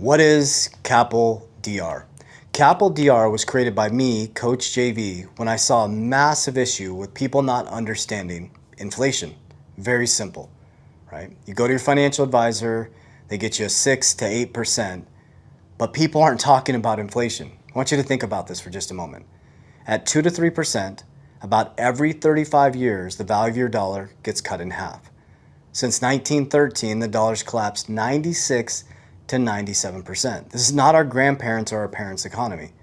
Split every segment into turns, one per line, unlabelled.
What is CAPL DR? CAPL DR was created by me, Coach JV, when I saw a massive issue with people not understanding inflation. Very simple, right? You go to your financial advisor, they get you a 6 to 8%, but people aren't talking about inflation. I want you to think about this for just a moment. At 2 to 3%, about every 35 years, the value of your dollar gets cut in half. Since 1913, the dollar's collapsed 96 to 97%. This is not our grandparents' or our parents' economy.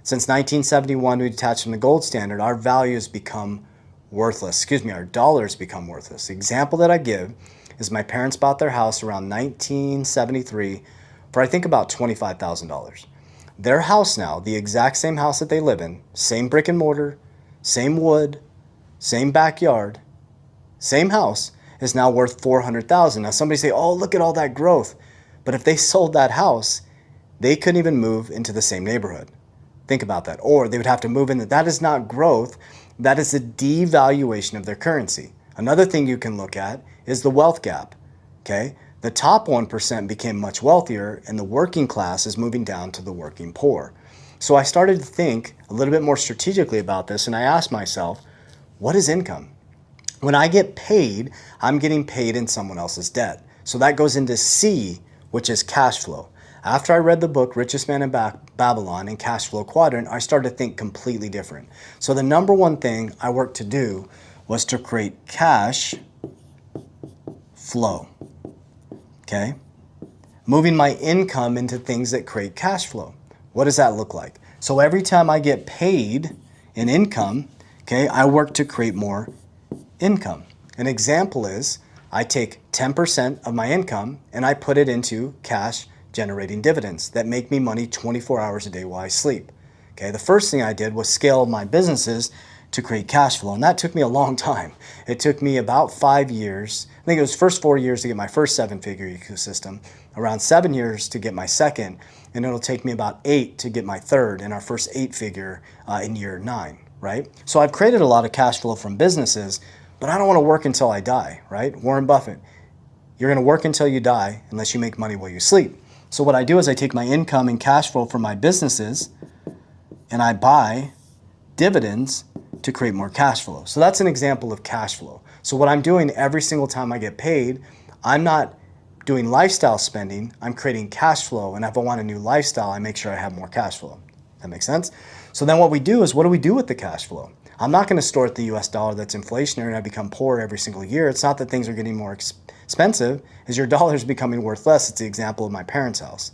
Since 1971, we detached from the gold standard, our values become worthless. Our dollars become worthless. The example that I give is my parents bought their house around 1973 for I think about $25,000. Their house now, the exact same house that they live in, same brick and mortar, same wood, same backyard, same house, is now worth $400,000. Now somebody say, oh, look at all that growth. But if they sold that house, they couldn't even move into the same neighborhood. Think about that. Or they would have to move in. That is not growth. That is a devaluation of their currency. Another thing you can look at is the wealth gap. Okay? The top 1% became much wealthier and the working class is moving down to the working poor. So I started to think a little bit more strategically about this and I asked myself, what is income? When I get paid, I'm getting paid in someone else's debt. So that goes into C, which is cash flow. After I read the book, Richest Man in Babylon and Cash Flow Quadrant, I started to think completely different. So the number one thing I worked to do was to create cash flow, okay? Moving my income into things that create cash flow. What does that look like? So every time I get paid in income, okay, I work to create more income. An example is I take 10% of my income and I put it into cash generating dividends that make me money 24 hours a day while I sleep. Okay, the first thing I did was scale my businesses to create cash flow, and that took me a long time. It took me about 5 years. I think it was first 4 years to get my first 7-figure ecosystem, around 7 years to get my second, and it'll take me about 8 to get my third and our first 8-figure in year 9, right? So I've created a lot of cash flow from businesses, but I don't want to work until I die, right? Warren Buffett, you're going to work until you die unless you make money while you sleep. So what I do is I take my income and cash flow from my businesses and I buy dividends to create more cash flow. So that's an example of cash flow. So what I'm doing every single time I get paid, I'm not doing lifestyle spending, I'm creating cash flow. And if I want a new lifestyle, I make sure I have more cash flow. That makes sense? So then what we do is, what do we do with the cash flow? I'm not going to store at the US dollar that's inflationary and I become poor every single year. It's not that things are getting more expensive, is your dollar is becoming worth less. It's the example of my parents' house.